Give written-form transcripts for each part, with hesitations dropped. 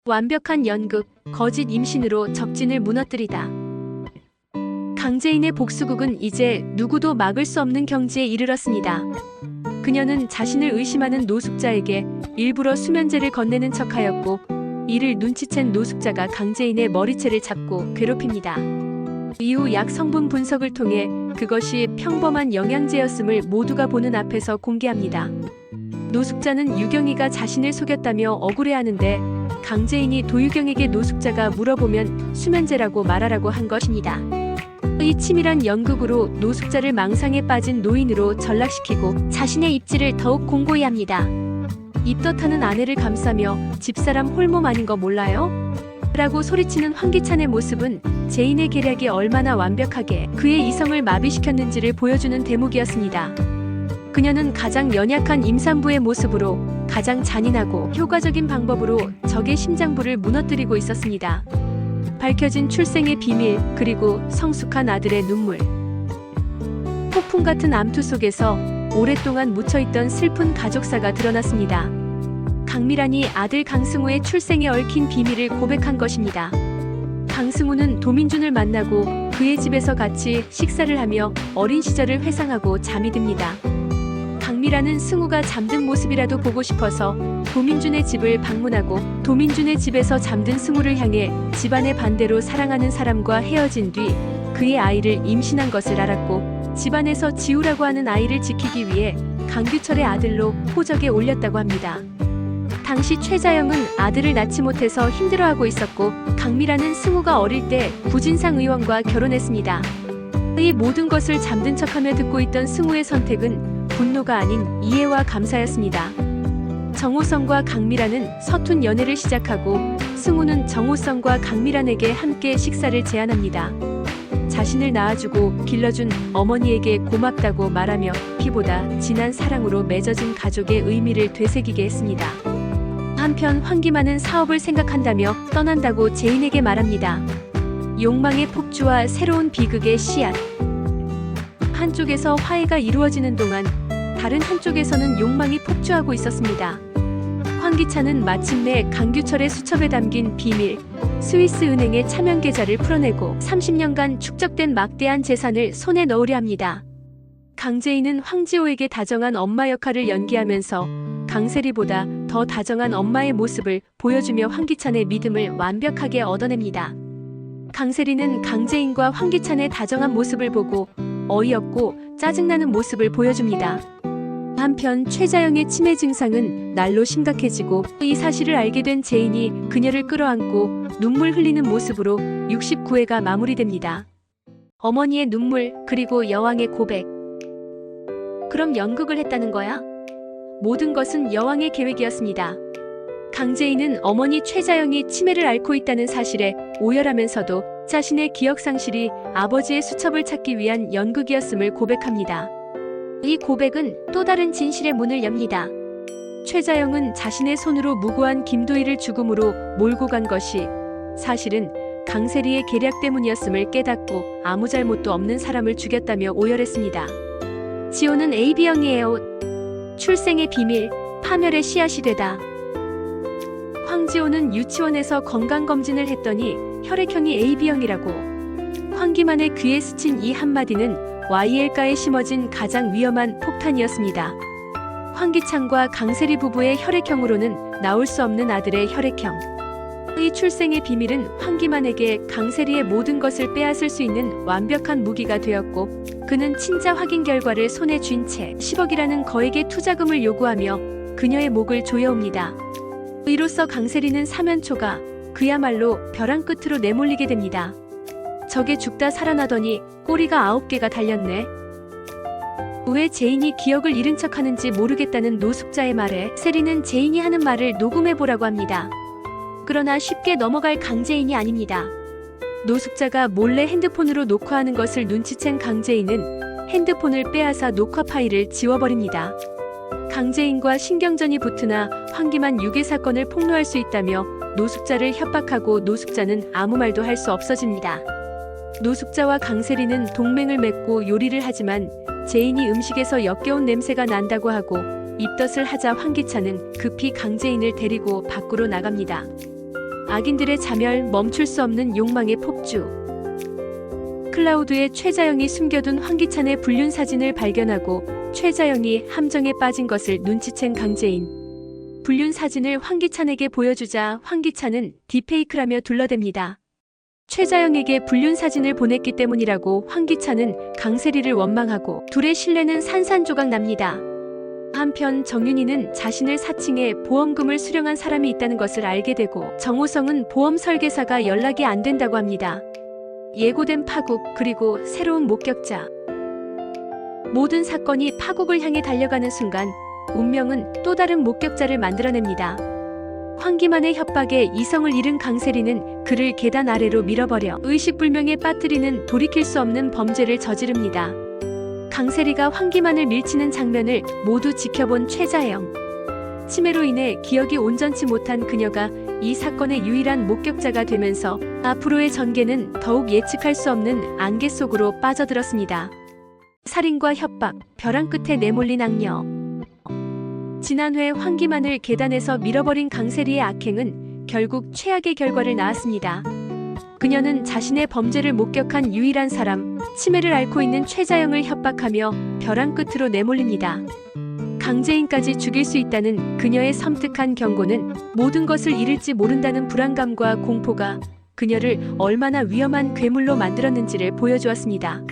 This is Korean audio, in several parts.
완벽한 연극, 거짓 임신으로 적진을 무너뜨리다. 강재인의 복수극은 이제 누구도 막을 수 없는 경지에 이르렀습니다. 그녀는 자신을 의심하는 노숙자에게 일부러 수면제를 건네는 척하였고, 이를 눈치챈 노숙자가 강재인의 머리채를 잡고 괴롭힙니다. 이후 약 성분 분석을 통해 그것이 평범한 영양제였음을 모두가 보는 앞에서 공개합니다. 노숙자는 유경이가 자신을 속였다며 억울해하는데, 강재인이 도유경에게 노숙자가 물어보면 수면제라고 말하라고 한 것입니다. 이 치밀한 연극으로 노숙자를 망상에 빠진 노인으로 전락시키고 자신의 입지를 더욱 공고히 합니다. 입덧하는 아내를 감싸며 집사람 홀몸 아닌 거 몰라요? 라고 소리치는 황기찬의 모습은 재인의 계략이 얼마나 완벽하게 그의 이성을 마비시켰는지를 보여주는 대목이었습니다. 그녀는 가장 연약한 임산부의 모습으로 가장 잔인하고 효과적인 방법으로 적의 심장부를 무너뜨리고 있었습니다. 밝혀진 출생의 비밀, 그리고 성숙한 아들의 눈물. 폭풍 같은 암투 속에서 오랫동안 묻혀있던 슬픈 가족사가 드러났습니다. 강미란이 아들 강승우의 출생에 얽힌 비밀을 고백한 것입니다. 강승우는 도민준을 만나고 그의 집에서 같이 식사를 하며 어린 시절을 회상하고 잠이 듭니다. 강미란은 승우가 잠든 모습이라도 보고 싶어서 도민준의 집을 방문하고 도민준의 집에서 잠든 승우를 향해 집안의 반대로 사랑하는 사람과 헤어진 뒤 그의 아이를 임신한 것을 알았고, 집안에서 지우라고 하는 아이를 지키기 위해 강규철의 아들로 호적에 올렸다고 합니다. 당시 최자영은 아들을 낳지 못해서 힘들어하고 있었고, 강미란은 승우가 어릴 때 구진상 의원과 결혼했습니다. 이 모든 것을 잠든 척하며 듣고 있던 승우의 선택은 분노가 아닌 이해와 감사였습니다. 정호성과 강미란은 서툰 연애를 시작하고, 승우는 정호성과 강미란에게 함께 식사를 제안합니다. 자신을 낳아주고 길러준 어머니에게 고맙다고 말하며 피보다 진한 사랑으로 맺어진 가족의 의미를 되새기게 했습니다. 한편 황기만은 사업을 생각한다며 떠난다고 재인에게 말합니다. 욕망의 폭주와 새로운 비극의 씨앗. 한쪽에서 화해가 이루어지는 동안 다른 한쪽에서는 욕망이 폭주하고 있었습니다. 황기찬은 마침내 강규철의 수첩에 담긴 비밀, 스위스은행의 차명 계좌를 풀어내고 30년간 축적된 막대한 재산을 손에 넣으려 합니다. 강재인은 황지호에게 다정한 엄마 역할을 연기하면서 강세리보다 더 다정한 엄마의 모습을 보여주며 황기찬의 믿음을 완벽하게 얻어냅니다. 강세리는 강재인과 황기찬의 다정한 모습을 보고 어이없고 짜증나는 모습을 보여줍니다. 한편 최자영의 치매 증상은 날로 심각해지고, 이 사실을 알게 된 재인이 그녀를 끌어안고 눈물 흘리는 모습으로 69회가 마무리됩니다. 어머니의 눈물, 그리고 여왕의 고백. 그럼 연극을 했다는 거야? 모든 것은 여왕의 계획이었습니다. 강재인은 어머니 최자영이 치매를 앓고 있다는 사실에 오열하면서도 자신의 기억상실이 아버지의 수첩을 찾기 위한 연극이었음을 고백합니다. 이 고백은 또 다른 진실의 문을 엽니다. 최자영은 자신의 손으로 무고한 김도희를 죽음으로 몰고 간 것이 사실은 강세리의 계략 때문이었음을 깨닫고 아무 잘못도 없는 사람을 죽였다며 오열했습니다. 지호는 AB형이에요. 출생의 비밀, 파멸의 씨앗이 되다. 황지호는 유치원에서 건강검진을 했더니 혈액형이 AB형이라고. 황기만의 귀에 스친 이 한마디는 YL가에 심어진 가장 위험한 폭탄이었습니다. 황기찬과 강세리 부부의 혈액형으로는 나올 수 없는 아들의 혈액형. 이 출생의 비밀은 황기만에게 강세리의 모든 것을 빼앗을 수 있는 완벽한 무기가 되었고, 그는 친자 확인 결과를 손에 쥔 채 10억이라는 거액의 투자금을 요구하며 그녀의 목을 조여옵니다. 이로써 강세리는 사면초가 그야말로 벼랑 끝으로 내몰리게 됩니다. 저게 죽다 살아나더니 꼬리가 9개가 달렸네. 왜 재인이 기억을 잃은 척하는지 모르겠다는 노숙자의 말에 세리는 재인이 하는 말을 녹음해보라고 합니다. 그러나 쉽게 넘어갈 강재인이 아닙니다. 노숙자가 몰래 핸드폰으로 녹화하는 것을 눈치챈 강재인은 핸드폰을 빼앗아 녹화 파일을 지워버립니다. 강재인과 신경전이 붙으나 황기만 유괴 사건을 폭로할 수 있다며 노숙자를 협박하고, 노숙자는 아무 말도 할 수 없어집니다. 노숙자와 강세리는 동맹을 맺고 요리를 하지만 재인이 음식에서 역겨운 냄새가 난다고 하고 입덧을 하자 황기찬은 급히 강재인을 데리고 밖으로 나갑니다. 악인들의 자멸, 멈출 수 없는 욕망의 폭주. 클라우드에 최자영이 숨겨둔 황기찬의 불륜 사진을 발견하고 최자영이 함정에 빠진 것을 눈치챈 강재인. 불륜 사진을 황기찬에게 보여주자 황기찬은 딥페이크라며 둘러댑니다. 최자영에게 불륜 사진을 보냈기 때문이라고 황기찬은 강세리를 원망하고 둘의 신뢰는 산산조각 납니다. 한편 정윤희는 자신을 사칭해 보험금을 수령한 사람이 있다는 것을 알게 되고 정호성은 보험 설계사가 연락이 안 된다고 합니다. 예고된 파국 그리고 새로운 목격자. 모든 사건이 파국을 향해 달려가는 순간 운명은 또 다른 목격자를 만들어냅니다. 황기만의 협박에 이성을 잃은 강세리는 그를 계단 아래로 밀어버려 의식불명에 빠뜨리는 돌이킬 수 없는 범죄를 저지릅니다. 강세리가 황기만을 밀치는 장면을 모두 지켜본 최자영. 치매로 인해 기억이 온전치 못한 그녀가 이 사건의 유일한 목격자가 되면서 앞으로의 전개는 더욱 예측할 수 없는 안개 속으로 빠져들었습니다. 살인과 협박, 벼랑 끝에 내몰린 악녀. 지난해 황기만을 계단에서 밀어버린 강세리의 악행은 결국 최악의 결과를 낳았습니다. 그녀는 자신의 범죄를 목격한 유일한 사람, 치매를 앓고 있는 최자영을 협박하며 벼랑 끝으로 내몰립니다. 강재인까지 죽일 수 있다는 그녀의 섬뜩한 경고는 모든 것을 잃을지 모른다는 불안감과 공포가 그녀를 얼마나 위험한 괴물로 만들었는지를 보여주었습니다.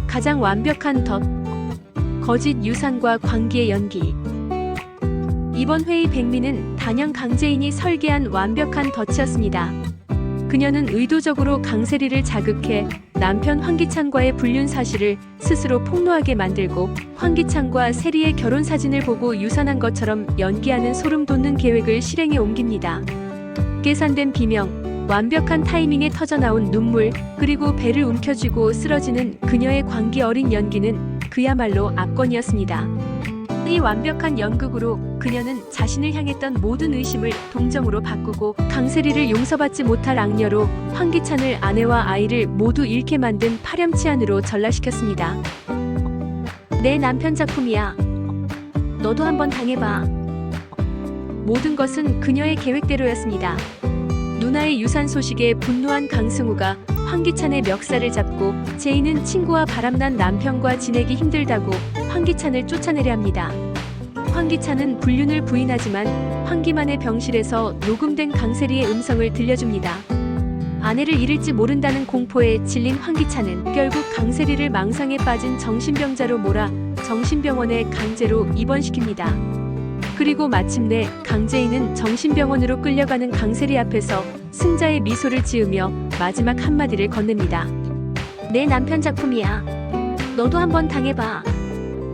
가장 완벽한 덫, 거짓 유산과 광기의 연기. 이번 회의 백미는 단연 강재인이 설계한 완벽한 덫이었습니다. 그녀는 의도적으로 강세리를 자극해 남편 황기찬과의 불륜 사실을 스스로 폭로하게 만들고 황기찬과 세리의 결혼 사진을 보고 유산한 것처럼 연기하는 소름 돋는 계획을 실행에 옮깁니다. 계산된 비명, 완벽한 타이밍에 터져나온 눈물, 그리고 배를 움켜쥐고 쓰러지는 그녀의 광기 어린 연기는 그야말로 압권이었습니다. 이 완벽한 연극으로 그녀는 자신을 향했던 모든 의심을 동정으로 바꾸고 강세리를 용서받지 못할 악녀로 황기찬을 아내와 아이를 모두 잃게 만든 파렴치한으로 전락시켰습니다. 내 남편 작품이야. 너도 한번 당해봐. 모든 것은 그녀의 계획대로였습니다. 누나의 유산 소식에 분노한 강승우가 황기찬의 멱살을 잡고 제이는 친구와 바람난 남편과 지내기 힘들다고 황기찬을 쫓아내려 합니다. 황기찬은 불륜을 부인하지만 황기만의 병실에서 녹음된 강세리의 음성을 들려줍니다. 아내를 잃을지 모른다는 공포에 질린 황기찬은 결국 강세리를 망상에 빠진 정신병자로 몰아 정신병원에 강제로 입원시킵니다. 그리고 마침내 강재인은 정신병원으로 끌려가는 강세리 앞에서 승자의 미소를 지으며 마지막 한마디를 건넵니다. 내 남편 작품이야. 너도 한번 당해봐.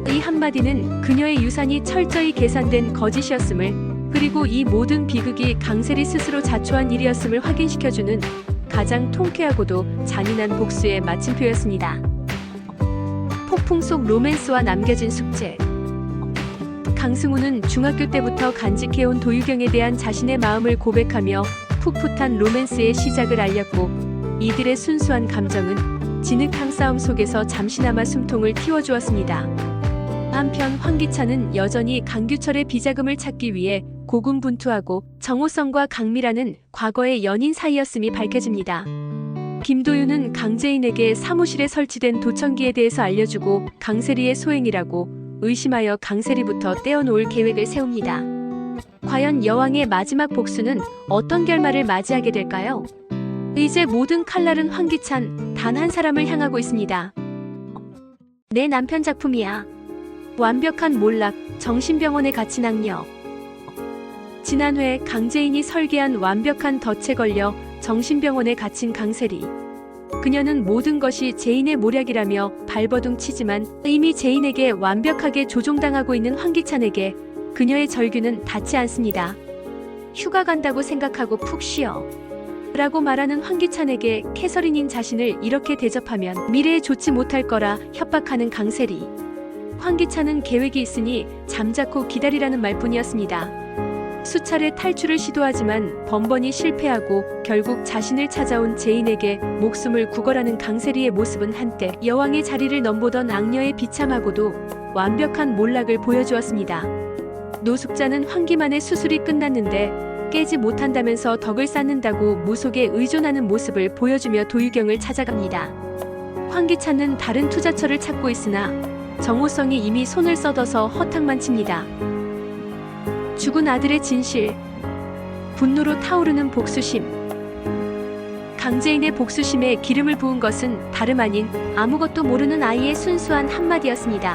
이 한마디는 그녀의 유산이 철저히 계산된 거짓이었음을, 그리고 이 모든 비극이 강세리 스스로 자초한 일이었음을 확인시켜주는 가장 통쾌하고도 잔인한 복수의 마침표였습니다. 폭풍 속 로맨스와 남겨진 숙제. 강승우는 중학교 때부터 간직해온 도유경에 대한 자신의 마음을 고백하며 풋풋한 로맨스의 시작을 알렸고, 이들의 순수한 감정은 진흙탕 싸움 속에서 잠시나마 숨통을 틔워주었습니다. 한편 황기찬은 여전히 강규철의 비자금을 찾기 위해 고군분투하고 정호성과 강미라는 과거의 연인 사이였음이 밝혀집니다. 김도윤은 강재인에게 사무실에 설치된 도청기에 대해서 알려주고 강세리의 소행이라고 의심하여 강세리부터 떼어놓을 계획을 세웁니다. 과연 여왕의 마지막 복수는 어떤 결말을 맞이하게 될까요? 이제 모든 칼날은 황기찬 단 한 사람을 향하고 있습니다. 내 남편 작품이야. 완벽한 몰락, 정신병원에 갇힌 악녀. 지난해 강재인이 설계한 완벽한 덫에 걸려 정신병원에 갇힌 강세리. 그녀는 모든 것이 제인의 모략이라며 발버둥 치지만 이미 제인에게 완벽하게 조종당하고 있는 황기찬에게 그녀의 절규는 닿지 않습니다. 휴가 간다고 생각하고 푹 쉬어. 라고 말하는 황기찬에게 캐서린인 자신을 이렇게 대접하면 미래에 좋지 못할 거라 협박하는 강세리. 황기찬은 계획이 있으니 잠자코 기다리라는 말뿐이었습니다. 수차례 탈출을 시도하지만 번번이 실패하고 결국 자신을 찾아온 제인에게 목숨을 구걸하는 강세리의 모습은 한때 여왕의 자리를 넘보던 악녀의 비참하고도 완벽한 몰락을 보여주었습니다. 노숙자는 황기만의 수술이 끝났는데 깨지 못한다면서 덕을 쌓는다고 무속에 의존하는 모습을 보여주며 도유경을 찾아갑니다. 황기찬은 다른 투자처를 찾고 있으나 정호성이 이미 손을 뻗어서 허탕만 칩니다. 죽은 아들의 진실, 분노로 타오르는 복수심. 강재인의 복수심에 기름을 부은 것은 다름 아닌 아무것도 모르는 아이의 순수한 한마디였습니다.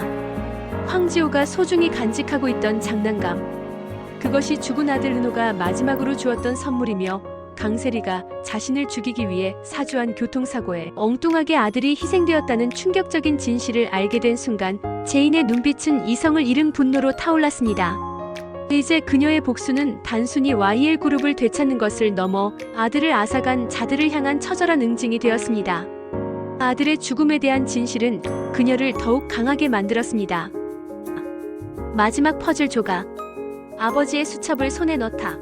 황지호가 소중히 간직하고 있던 장난감. 그것이 죽은 아들 은호가 마지막으로 주었던 선물이며 강세리가 자신을 죽이기 위해 사주한 교통사고에 엉뚱하게 아들이 희생되었다는 충격적인 진실을 알게 된 순간 재인의 눈빛은 이성을 잃은 분노로 타올랐습니다. 이제 그녀의 복수는 단순히 YL그룹을 되찾는 것을 넘어 아들을 앗아간 자들을 향한 처절한 응징이 되었습니다. 아들의 죽음에 대한 진실은 그녀를 더욱 강하게 만들었습니다. 마지막 퍼즐 조각. 아버지의 수첩을 손에 넣다.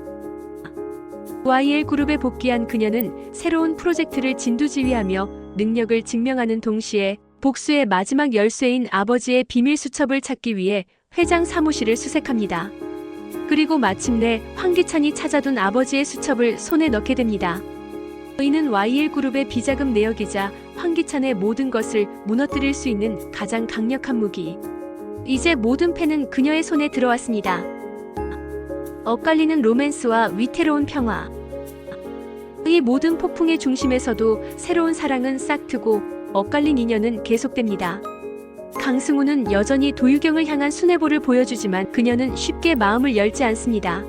YL그룹에 복귀한 그녀는 새로운 프로젝트를 진두지휘하며 능력을 증명하는 동시에 복수의 마지막 열쇠인 아버지의 비밀 수첩을 찾기 위해 회장 사무실을 수색합니다. 그리고 마침내 황기찬이 찾아둔 아버지의 수첩을 손에 넣게 됩니다. 이는 YL그룹의 비자금 내역이자 황기찬의 모든 것을 무너뜨릴 수 있는 가장 강력한 무기. 이제 모든 패는 그녀의 손에 들어왔습니다. 엇갈리는 로맨스와 위태로운 평화. 이 모든 폭풍의 중심에서도 새로운 사랑은 싹트고 엇갈린 인연은 계속됩니다. 강승우는 여전히 도유경을 향한 순애보를 보여주지만 그녀는 쉽게 마음을 열지 않습니다.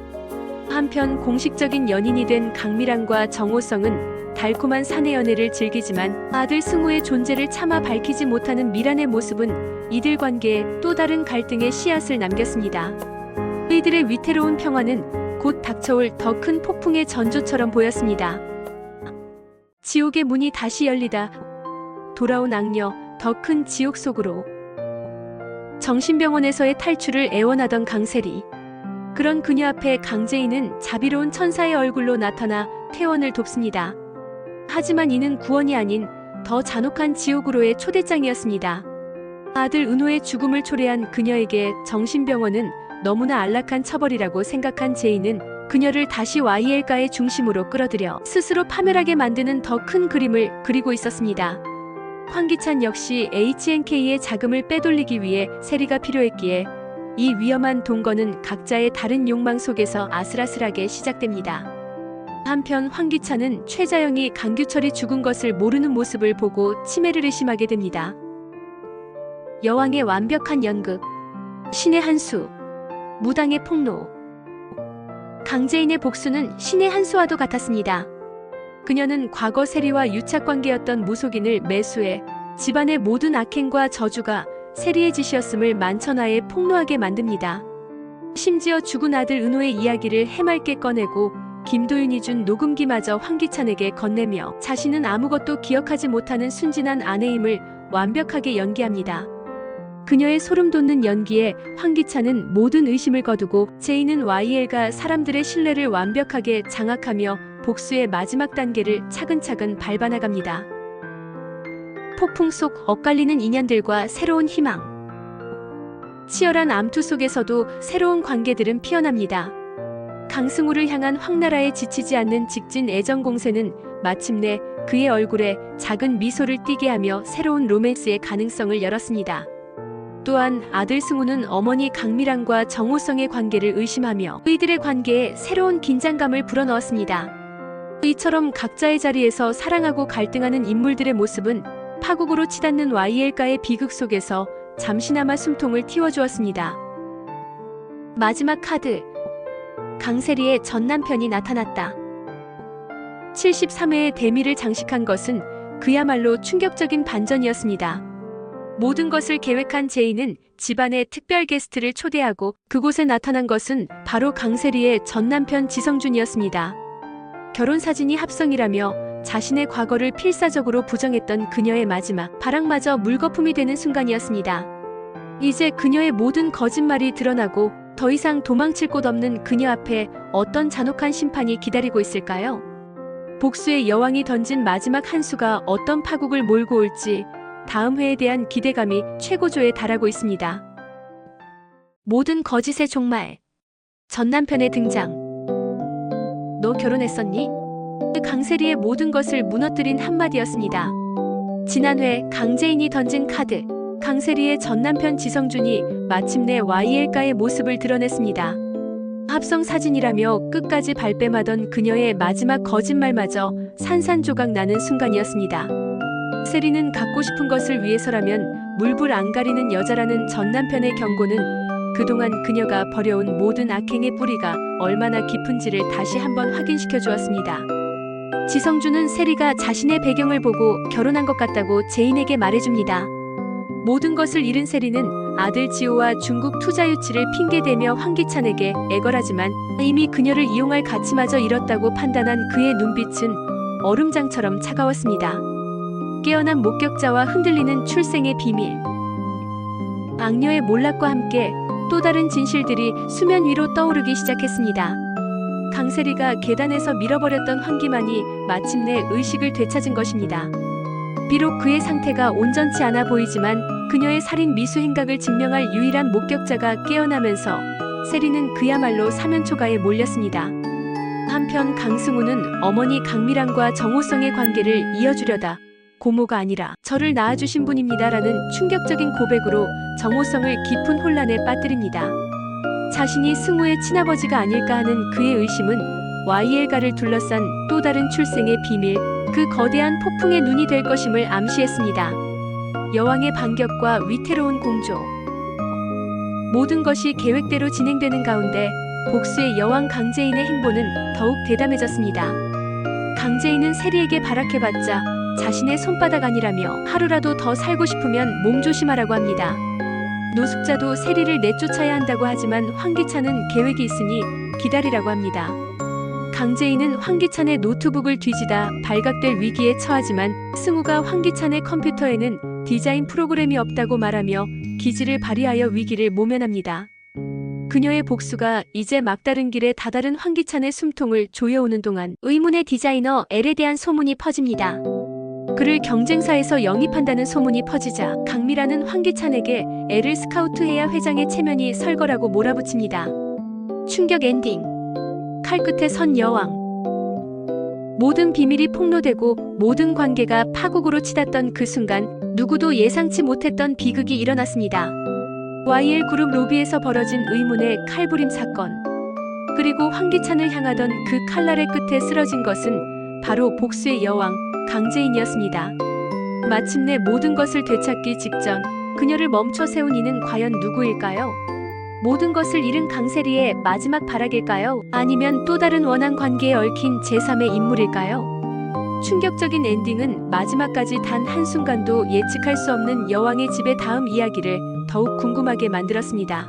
한편 공식적인 연인이 된 강미란과 정호성은 달콤한 사내 연애를 즐기지만 아들 승우의 존재를 차마 밝히지 못하는 미란의 모습은 이들 관계에 또 다른 갈등의 씨앗을 남겼습니다. 이들의 위태로운 평화는 곧 닥쳐올 더 큰 폭풍의 전조처럼 보였습니다. 지옥의 문이 다시 열리다. 돌아온 악녀, 더 큰 지옥 속으로. 정신병원에서의 탈출을 애원하던 강세리. 그런 그녀 앞에 강재인은 자비로운 천사의 얼굴로 나타나 퇴원을 돕습니다. 하지만 이는 구원이 아닌 더 잔혹한 지옥으로의 초대장이었습니다. 아들 은호의 죽음을 초래한 그녀에게 정신병원은 너무나 안락한 처벌이라고 생각한 제인은 그녀를 다시 YL가의 중심으로 끌어들여 스스로 파멸하게 만드는 더 큰 그림을 그리고 있었습니다. 황기찬 역시 HNK의 자금을 빼돌리기 위해 세리가 필요했기에 이 위험한 동거는 각자의 다른 욕망 속에서 아슬아슬하게 시작됩니다. 한편 황기찬은 최자영이 강규철이 죽은 것을 모르는 모습을 보고 치매를 의심하게 됩니다. 여왕의 완벽한 연극, 신의 한수, 무당의 폭로. 강재인의 복수는 신의 한수와도 같았습니다. 그녀는 과거 세리와 유착관계였던 무속인을 매수해 집안의 모든 악행과 저주가 세리의 짓이었음을 만천하에 폭로하게 만듭니다. 심지어 죽은 아들 은호의 이야기를 해맑게 꺼내고 김도윤이 준 녹음기마저 황기찬에게 건네며 자신은 아무것도 기억하지 못하는 순진한 아내임을 완벽하게 연기합니다. 그녀의 소름돋는 연기에 황기찬은 모든 의심을 거두고 제인은 YL가 사람들의 신뢰를 완벽하게 장악하며 복수의 마지막 단계를 차근차근 밟아나갑니다. 폭풍 속 엇갈리는 인연들과 새로운 희망. 치열한 암투 속에서도 새로운 관계들은 피어납니다. 강승우를 향한 황나라에 지치지 않는 직진 애정 공세는 마침내 그의 얼굴에 작은 미소를 띠게 하며 새로운 로맨스의 가능성을 열었습니다. 또한 아들 승우는 어머니 강미란과 정호성의 관계를 의심하며 이들의 관계에 새로운 긴장감을 불어넣었습니다. 이처럼 각자의 자리에서 사랑하고 갈등하는 인물들의 모습은 파국으로 치닫는 YL가의 비극 속에서 잠시나마 숨통을 틔워주었습니다. 마지막 카드. 강세리의 전 남편이 나타났다. 73회의 대미를 장식한 것은 그야말로 충격적인 반전이었습니다. 모든 것을 계획한 제인은 집안에 특별 게스트를 초대하고 그곳에 나타난 것은 바로 강세리의 전 남편 지성준이었습니다. 결혼 사진이 합성이라며 자신의 과거를 필사적으로 부정했던 그녀의 마지막 발악마저 물거품이 되는 순간이었습니다. 이제 그녀의 모든 거짓말이 드러나고 더 이상 도망칠 곳 없는 그녀 앞에 어떤 잔혹한 심판이 기다리고 있을까요? 복수의 여왕이 던진 마지막 한 수가 어떤 파국을 몰고 올지 다음 회에 대한 기대감이 최고조에 달하고 있습니다. 모든 거짓의 종말. 전 남편의 등장. 너 결혼했었니? 강세리의 모든 것을 무너뜨린 한마디였습니다. 지난 회 강재인이 던진 카드. 강세리의 전남편 지성준이 마침내 YL가의 모습을 드러냈습니다. 합성 사진이라며 끝까지 발뺌하던 그녀의 마지막 거짓말마저 산산조각 나는 순간이었습니다. 세리는 갖고 싶은 것을 위해서라면 물불 안 가리는 여자라는 전남편의 경고는 그동안 그녀가 벌여온 모든 악행의 뿌리가 얼마나 깊은지를 다시 한번 확인시켜 주었습니다. 지성준은 세리가 자신의 배경을 보고 결혼한 것 같다고 제인에게 말해줍니다. 모든 것을 잃은 세리는 아들 지호와 중국 투자 유치를 핑계대며 황기찬에게 애걸하지만 이미 그녀를 이용할 가치마저 잃었다고 판단한 그의 눈빛은 얼음장처럼 차가웠습니다. 깨어난 목격자와 흔들리는 출생의 비밀. 악녀의 몰락과 함께 또 다른 진실들이 수면 위로 떠오르기 시작했습니다. 강세리가 계단에서 밀어버렸던 환기만이 마침내 의식을 되찾은 것입니다. 비록 그의 상태가 온전치 않아 보이지만 그녀의 살인 미수 행각을 증명할 유일한 목격자가 깨어나면서 세리는 그야말로 사면초가에 몰렸습니다. 한편 강승우는 어머니 강미란과 정호성의 관계를 이어주려다 고모가 아니라 저를 낳아주신 분입니다라는 충격적인 고백으로 정호성을 깊은 혼란에 빠뜨립니다. 자신이 승우의 친아버지가 아닐까 하는 그의 의심은 YL가를 둘러싼 또 다른 출생의 비밀, 그 거대한 폭풍의 눈이 될 것임을 암시했습니다. 여왕의 반격과 위태로운 공조. 모든 것이 계획대로 진행되는 가운데 복수의 여왕 강재인의 행보는 더욱 대담해졌습니다. 강재인은 세리에게 발악해봤자 자신의 손바닥 아니라며 하루라도 더 살고 싶으면 몸조심하라고 합니다. 노숙자도 세리를 내쫓아야 한다고 하지만 황기찬은 계획이 있으니 기다리라고 합니다. 강재인은 황기찬의 노트북을 뒤지다 발각될 위기에 처하지만 승우가 황기찬의 컴퓨터에는 디자인 프로그램이 없다고 말하며 기지를 발휘하여 위기를 모면합니다. 그녀의 복수가 이제 막다른 길에 다다른 황기찬의 숨통을 조여오는 동안 의문의 디자이너 L에 대한 소문이 퍼집니다. 그를 경쟁사에서 영입한다는 소문이 퍼지자 강미라는 황기찬에게 L을 스카우트해야 회장의 체면이 설 거라고 몰아붙입니다. 충격 엔딩. 칼끝에 선 여왕. 모든 비밀이 폭로되고 모든 관계가 파국으로 치닫던 그 순간 누구도 예상치 못했던 비극이 일어났습니다. YL 그룹 로비에서 벌어진 의문의 칼부림 사건. 그리고 황기찬을 향하던 그 칼날의 끝에 쓰러진 것은 바로 복수의 여왕 강재인이었습니다. 마침내 모든 것을 되찾기 직전 그녀를 멈춰 세운 이는 과연 누구일까요? 모든 것을 잃은 강세리의 마지막 발악일까요? 아니면 또 다른 원한 관계에 얽힌 제3의 인물일까요? 충격적인 엔딩은 마지막까지 단 한순간도 예측할 수 없는 여왕의 집의 다음 이야기를 더욱 궁금하게 만들었습니다.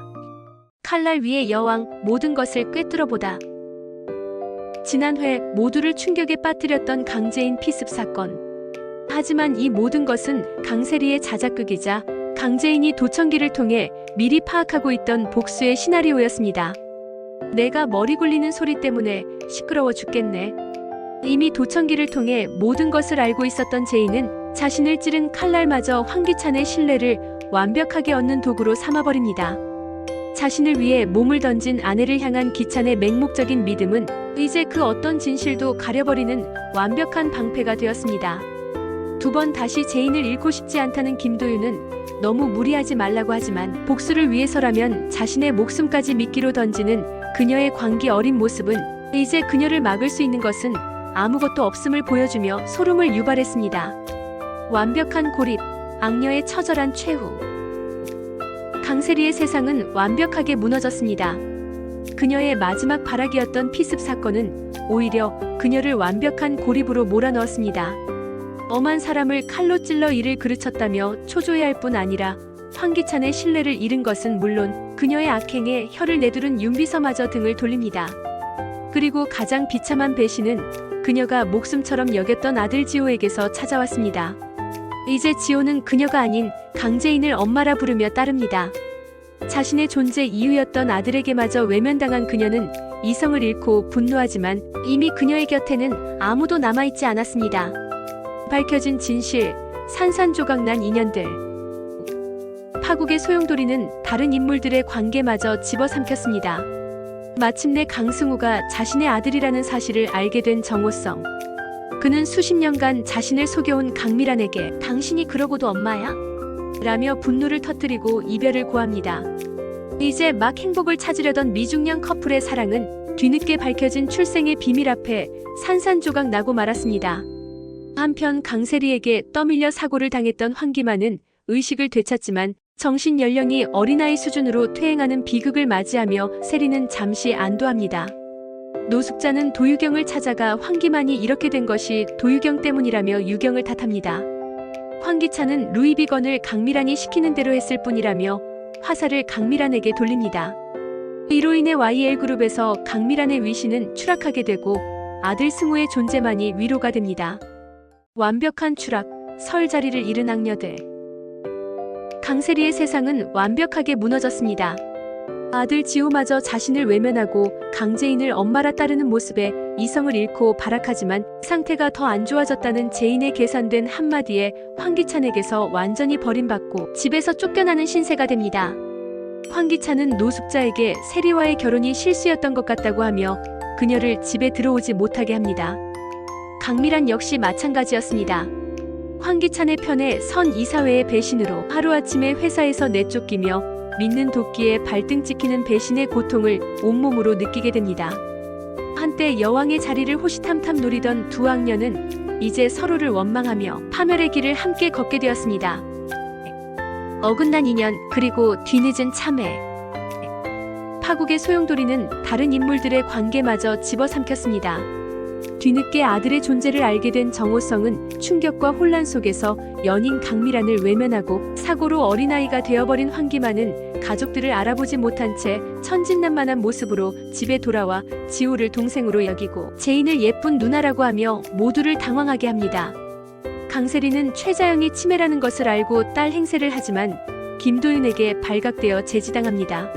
칼날 위의 여왕, 모든 것을 꿰뚫어보다. 지난 회 모두를 충격에 빠뜨렸던 강재인 피습 사건. 하지만 이 모든 것은 강세리의 자작극이자 강재인이 도청기를 통해 미리 파악하고 있던 복수의 시나리오였습니다. 내가 머리 굴리는 소리 때문에 시끄러워 죽겠네. 이미 도청기를 통해 모든 것을 알고 있었던 제인은 자신을 찌른 칼날마저 황기찬의 신뢰를 완벽하게 얻는 도구로 삼아버립니다. 자신을 위해 몸을 던진 아내를 향한 기찬의 맹목적인 믿음은 이제 그 어떤 진실도 가려버리는 완벽한 방패가 되었습니다. 두 번 다시 제인을 잃고 싶지 않다는 김도윤은 너무 무리하지 말라고 하지만 복수를 위해서라면 자신의 목숨까지 미끼로 던지는 그녀의 광기 어린 모습은 이제 그녀를 막을 수 있는 것은 아무것도 없음을 보여주며 소름을 유발했습니다. 완벽한 고립, 악녀의 처절한 최후. 강세리의 세상은 완벽하게 무너졌습니다. 그녀의 마지막 발악이었던 피습 사건은 오히려 그녀를 완벽한 고립으로 몰아넣었습니다. 엄한 사람을 칼로 찔러 이를 그르쳤다며 초조해할 뿐 아니라 황기찬의 신뢰를 잃은 것은 물론 그녀의 악행에 혀를 내두른 윤비서마저 등을 돌립니다. 그리고 가장 비참한 배신은 그녀가 목숨처럼 여겼던 아들 지호에게서 찾아왔습니다. 이제 지호는 그녀가 아닌 강재인을 엄마라 부르며 따릅니다. 자신의 존재 이유였던 아들에게마저 외면당한 그녀는 이성을 잃고 분노하지만 이미 그녀의 곁에는 아무도 남아있지 않았습니다. 밝혀진 진실, 산산조각난 인연들. 파국의 소용돌이는 다른 인물들의 관계마저 집어삼켰습니다. 마침내 강승우가 자신의 아들이라는 사실을 알게 된 정호성. 그는 수십 년간 자신을 속여온 강미란에게 당신이 그러고도 엄마야? 라며 분노를 터뜨리고 이별을 고합니다. 이제 막 행복을 찾으려던 미중년 커플의 사랑은 뒤늦게 밝혀진 출생의 비밀 앞에 산산조각 나고 말았습니다. 한편 강세리에게 떠밀려 사고를 당했던 황기만은 의식을 되찾지만 정신 연령이 어린아이 수준으로 퇴행하는 비극을 맞이하며 세리는 잠시 안도합니다. 노숙자는 도유경을 찾아가 황기만이 이렇게 된 것이 도유경 때문이라며 유경을 탓합니다. 황기찬은 루이비건을 강미란이 시키는 대로 했을 뿐이라며 화살을 강미란에게 돌립니다. 이로 인해 YL그룹에서 강미란의 위신은 추락하게 되고 아들 승우의 존재만이 위로가 됩니다. 완벽한 추락, 설 자리를 잃은 악녀들. 강세리의 세상은 완벽하게 무너졌습니다. 아들 지우마저 자신을 외면하고 강재인을 엄마라 따르는 모습에 이성을 잃고 발악하지만 상태가 더 안 좋아졌다는 재인의 계산된 한마디에 황기찬에게서 완전히 버림받고 집에서 쫓겨나는 신세가 됩니다. 황기찬은 노숙자에게 세리와의 결혼이 실수였던 것 같다고 하며 그녀를 집에 들어오지 못하게 합니다. 강미란 역시 마찬가지였습니다. 황기찬의 편에 선 이사회의 배신으로 하루아침에 회사에서 내쫓기며 믿는 도끼에 발등 찍히는 배신의 고통을 온몸으로 느끼게 됩니다. 한때 여왕의 자리를 호시탐탐 노리던 두 악녀는 이제 서로를 원망하며 파멸의 길을 함께 걷게 되었습니다. 어긋난 인연, 그리고 뒤늦은 참회. 파국의 소용돌이는 다른 인물들의 관계마저 집어삼켰습니다. 뒤늦게 아들의 존재를 알게 된 정호성은 충격과 혼란 속에서 연인 강미란을 외면하고 사고로 어린아이가 되어버린 황기만은 가족들을 알아보지 못한 채 천진난만한 모습으로 집에 돌아와 지우를 동생으로 여기고 재인을 예쁜 누나라고 하며 모두를 당황하게 합니다. 강세리는 최자영이 치매라는 것을 알고 딸 행세를 하지만 김도윤에게 발각되어 제지당합니다.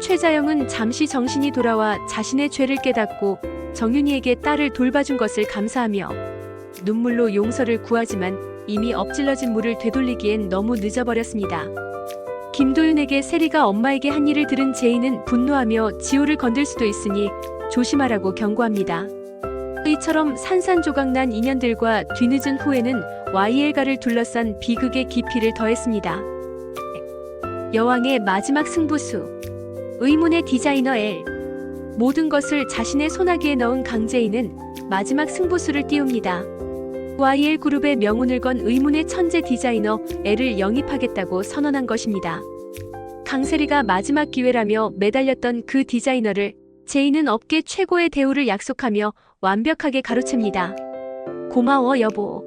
최자영은 잠시 정신이 돌아와 자신의 죄를 깨닫고 정윤이에게 딸을 돌봐준 것을 감사하며 눈물로 용서를 구하지만 이미 엎질러진 물을 되돌리기엔 너무 늦어버렸습니다. 김도윤에게 세리가 엄마에게 한 일을 들은 재인은 분노하며 지호를 건들 수도 있으니 조심하라고 경고합니다. 이처럼 산산조각난 인연들과 뒤늦은 후회는 YL가를 둘러싼 비극의 깊이를 더했습니다. 여왕의 마지막 승부수. 의문의 디자이너 L. 모든 것을 자신의 소나기에 넣은 강재인은 마지막 승부수를 띄웁니다. YL그룹의 명운을 건 의문의 천재 디자이너 L을 영입하겠다고 선언한 것입니다. 강세리가 마지막 기회라며 매달렸던 그 디자이너를 재인은 업계 최고의 대우를 약속하며 완벽하게 가로챕니다. 고마워 여보.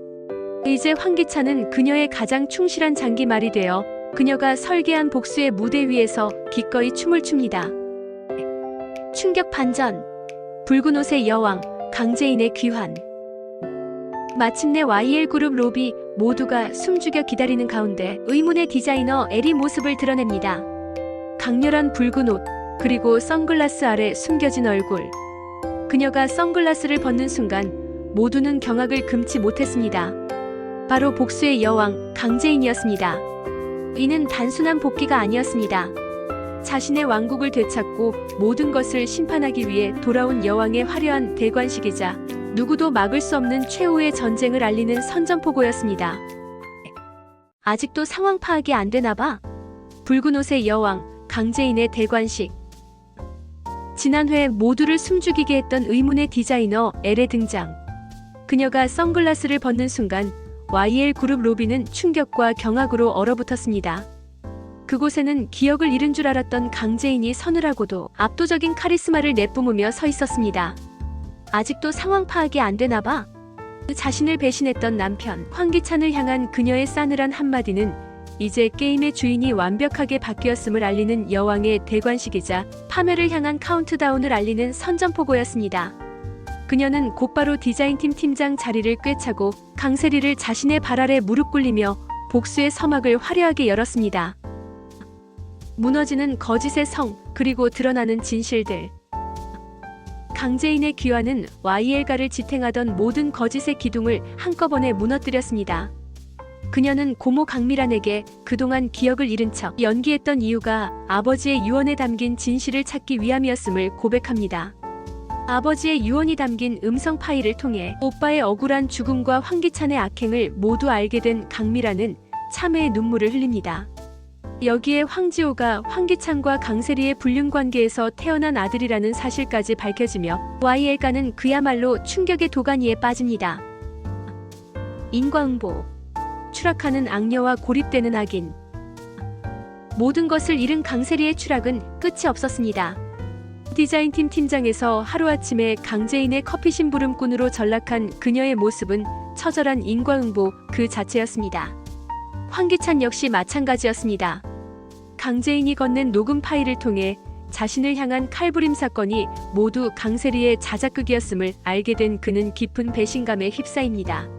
이제 황기찬은 그녀의 가장 충실한 장기말이 되어 그녀가 설계한 복수의 무대 위에서 기꺼이 춤을 춥니다. 충격 반전. 붉은 옷의 여왕, 강재인의 귀환. 마침내 YL그룹 로비 모두가 숨죽여 기다리는 가운데 의문의 디자이너 L이 모습을 드러냅니다. 강렬한 붉은 옷, 그리고 선글라스 아래 숨겨진 얼굴. 그녀가 선글라스를 벗는 순간 모두는 경악을 금치 못했습니다. 바로 복수의 여왕, 강재인이었습니다. 이는 단순한 복귀가 아니었습니다. 자신의 왕국을 되찾고 모든 것을 심판하기 위해 돌아온 여왕의 화려한 대관식이자 누구도 막을 수 없는 최후의 전쟁을 알리는 선전포고였습니다. 아직도 상황 파악이 안 되나 봐. 붉은 옷의 여왕, 강재인의 대관식. 지난 회 모두를 숨죽이게 했던 의문의 디자이너 L의 등장. 그녀가 선글라스를 벗는 순간 YL그룹 로비는 충격과 경악으로 얼어붙었습니다. 그곳에는 기억을 잃은 줄 알았던 강재인이 서늘하고도 압도적인 카리스마를 내뿜으며 서 있었습니다. 아직도 상황 파악이 안 되나 봐. 자신을 배신했던 남편 황기찬을 향한 그녀의 싸늘한 한마디는 이제 게임의 주인이 완벽하게 바뀌었음을 알리는 여왕의 대관식이자 파멸을 향한 카운트다운을 알리는 선전포고였습니다. 그녀는 곧바로 디자인팀 팀장 자리를 꿰차고 강세리를 자신의 발 아래 무릎 꿇리며 복수의 서막을 화려하게 열었습니다. 무너지는 거짓의 성, 그리고 드러나는 진실들. 강재인의 귀환은 YL가를 지탱하던 모든 거짓의 기둥을 한꺼번에 무너뜨렸습니다. 그녀는 고모 강미란에게 그동안 기억을 잃은 척 연기했던 이유가 아버지의 유언에 담긴 진실을 찾기 위함이었음을 고백합니다. 아버지의 유언이 담긴 음성 파일을 통해 오빠의 억울한 죽음과 황기찬의 악행을 모두 알게 된 강미란은 참회의 눈물을 흘립니다. 여기에 황지호가 황기찬과 강세리의 불륜관계에서 태어난 아들이라는 사실까지 밝혀지며 YL가는 그야말로 충격의 도가니에 빠집니다. 인과응보, 추락하는 악녀와 고립되는 악인. 모든 것을 잃은 강세리의 추락은 끝이 없었습니다. 디자인팀 팀장에서 하루아침에 강재인의 커피 심부름꾼으로 전락한 그녀의 모습은 처절한 인과응보 그 자체였습니다. 황기찬 역시 마찬가지였습니다. 강재인이 건넨 녹음 파일을 통해 자신을 향한 칼부림 사건이 모두 강세리의 자작극이었음을 알게 된 그는 깊은 배신감에 휩싸입니다.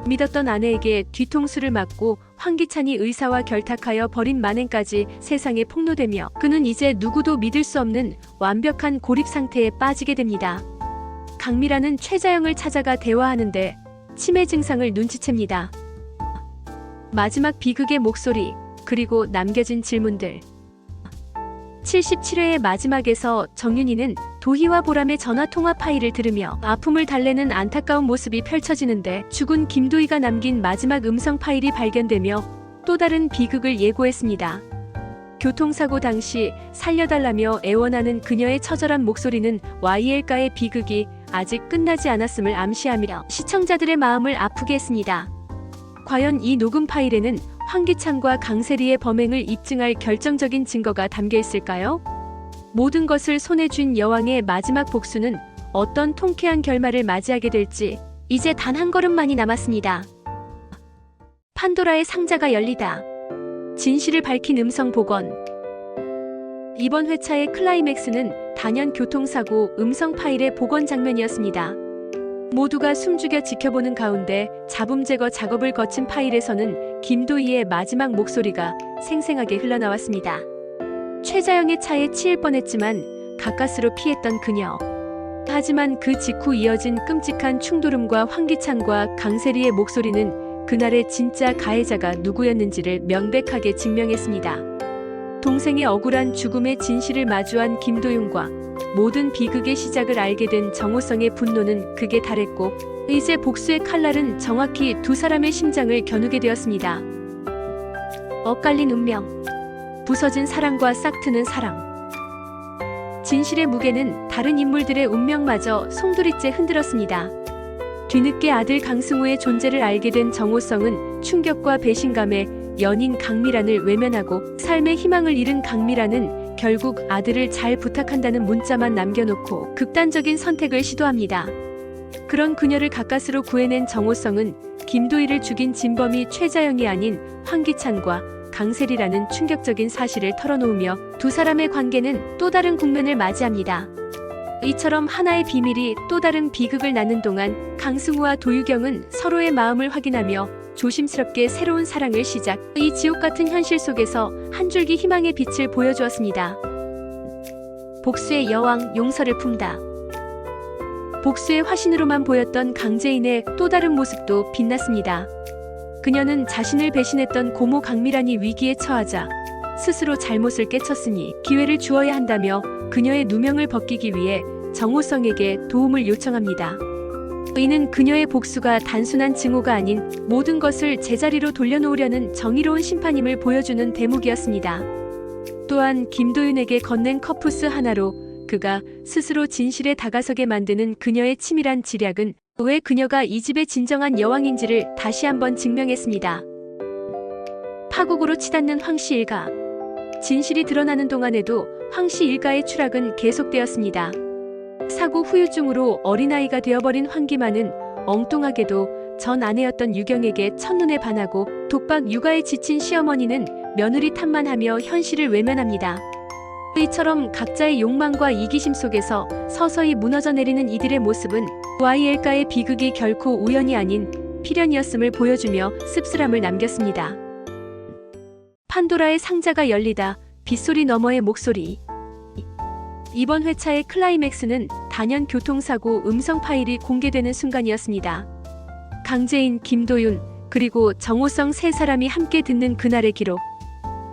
믿었던 아내에게 뒤통수를 맞고 황기찬이 의사와 결탁하여 벌인 만행까지 세상에 폭로되며 그는 이제 누구도 믿을 수 없는 완벽한 고립 상태에 빠지게 됩니다. 강미란은 최자영을 찾아가 대화하는데 치매 증상을 눈치챕니다. 마지막 비극의 목소리, 그리고 남겨진 질문들. 77회의 마지막에서 정윤희는 도희와 보람의 전화통화 파일을 들으며 아픔을 달래는 안타까운 모습이 펼쳐지는데 죽은 김도희가 남긴 마지막 음성 파일이 발견되며 또 다른 비극을 예고했습니다. 교통사고 당시 살려달라며 애원하는 그녀의 처절한 목소리는 YL가의 비극이 아직 끝나지 않았음을 암시하며 시청자들의 마음을 아프게 했습니다. 과연 이 녹음 파일에는 황기찬과 강세리의 범행을 입증할 결정적인 증거가 담겨 있을까요? 모든 것을 손에 쥔 여왕의 마지막 복수는 어떤 통쾌한 결말을 맞이하게 될지 이제 단 한 걸음만이 남았습니다. 판도라의 상자가 열리다. 진실을 밝힌 음성 복원. 이번 회차의 클라이맥스는 단연 교통사고 음성 파일의 복원 장면이었습니다. 모두가 숨죽여 지켜보는 가운데 잡음 제거 작업을 거친 파일에서는 김도희의 마지막 목소리가 생생하게 흘러나왔습니다. 최자영의 차에 치일 뻔했지만 가까스로 피했던 그녀. 하지만 그 직후 이어진 끔찍한 충돌음과 황기찬과 강세리의 목소리는 그날의 진짜 가해자가 누구였는지를 명백하게 증명했습니다. 동생의 억울한 죽음의 진실을 마주한 김도윤과 모든 비극의 시작을 알게 된 정호성의 분노는 극에 달했고 이제 복수의 칼날은 정확히 두 사람의 심장을 겨누게 되었습니다. 엇갈린 운명, 부서진 사랑과 싹트는 사랑. 진실의 무게는 다른 인물들의 운명마저 송두리째 흔들었습니다. 뒤늦게 아들 강승우의 존재를 알게 된 정호성은 충격과 배신감에 연인 강미란을 외면하고 삶의 희망을 잃은 강미란은 결국 아들을 잘 부탁한다는 문자만 남겨놓고 극단적인 선택을 시도합니다. 그런 그녀를 가까스로 구해낸 정호성은 김도희를 죽인 진범이 최자영이 아닌 황기찬과 강세리라는 충격적인 사실을 털어놓으며 두 사람의 관계는 또 다른 국면을 맞이합니다. 이처럼 하나의 비밀이 또 다른 비극을 낳는 동안 강승우와 도유경은 서로의 마음을 확인하며 조심스럽게 새로운 사랑을 시작. 이 지옥 같은 현실 속에서 한 줄기 희망의 빛을 보여주었습니다. 복수의 여왕, 용서를 품다. 복수의 화신으로만 보였던 강재인의 또 다른 모습도 빛났습니다. 그녀는 자신을 배신했던 고모 강미란이 위기에 처하자 스스로 잘못을 깨쳤으니 기회를 주어야 한다며 그녀의 누명을 벗기기 위해 정호성에게 도움을 요청합니다. 이는 그녀의 복수가 단순한 증오가 아닌 모든 것을 제자리로 돌려놓으려는 정의로운 심판임을 보여주는 대목이었습니다. 또한 김도윤에게 건넨 커프스 하나로 그가 스스로 진실에 다가서게 만드는 그녀의 치밀한 지략은 왜 그녀가 이 집의 진정한 여왕인지를 다시 한번 증명했습니다. 파국으로 치닫는 황씨 일가. 진실이 드러나는 동안에도 황씨 일가의 추락은 계속되었습니다. 사고 후유증으로 어린아이가 되어버린 황기만은 엉뚱하게도 전 아내였던 유경에게 첫눈에 반하고 독박 육아에 지친 시어머니는 며느리 탓만 하며 현실을 외면합니다. 이처럼 각자의 욕망과 이기심 속에서 서서히 무너져 내리는 이들의 모습은 YL가의 비극이 결코 우연이 아닌 필연이었음을 보여주며 씁쓸함을 남겼습니다. 판도라의 상자가 열리다. 빗소리 너머의 목소리. 이번 회차의 클라이맥스는 단연 교통사고 음성 파일이 공개되는 순간이었습니다. 강재인, 김도윤, 그리고 정호성 세 사람이 함께 듣는 그날의 기록.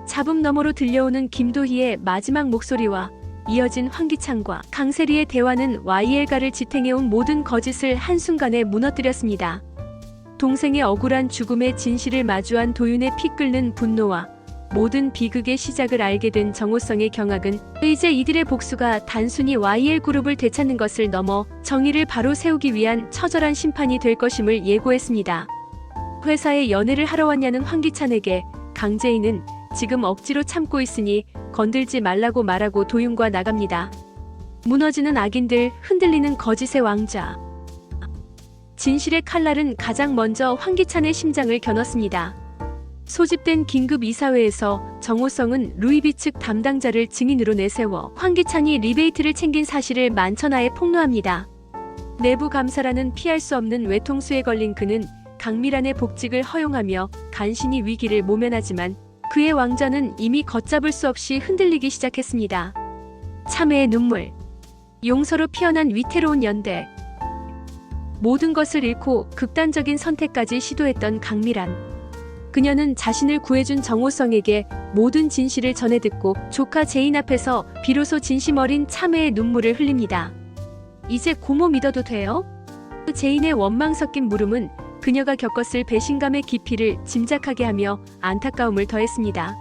잡음 너머로 들려오는 김도희의 마지막 목소리와 이어진 황기찬과 강세리의 대화는 YL가를 지탱해온 모든 거짓을 한순간에 무너뜨렸습니다. 동생의 억울한 죽음의 진실을 마주한 도윤의 피 끓는 분노와 모든 비극의 시작을 알게 된 정호성의 경악은 이제 이들의 복수가 단순히 YL그룹을 되찾는 것을 넘어 정의를 바로 세우기 위한 처절한 심판이 될 것임을 예고했습니다. 회사에 연애를 하러 왔냐는 황기찬에게 강재인은 지금 억지로 참고 있으니 건들지 말라고 말하고 도윤과 나갑니다. 무너지는 악인들, 흔들리는 거짓의 왕자. 진실의 칼날은 가장 먼저 황기찬의 심장을 겨눴습니다. 소집된 긴급 이사회에서 정호성은 루이비 측 담당자를 증인으로 내세워 황기찬이 리베이트를 챙긴 사실을 만천하에 폭로합니다. 내부 감사라는 피할 수 없는 외통수에 걸린 그는 강미란의 복직을 허용하며 간신히 위기를 모면하지만 그의 왕좌는 이미 걷잡을 수 없이 흔들리기 시작했습니다. 참회의 눈물, 용서로 피어난 위태로운 연대. 모든 것을 잃고 극단적인 선택까지 시도했던 강미란. 그녀는 자신을 구해준 정호성에게 모든 진실을 전해 듣고 조카 제인 앞에서 비로소 진심 어린 참회의 눈물을 흘립니다. 이제 고모 믿어도 돼요? 제인의 원망 섞인 물음은 그녀가 겪었을 배신감의 깊이를 짐작하게 하며 안타까움을 더했습니다.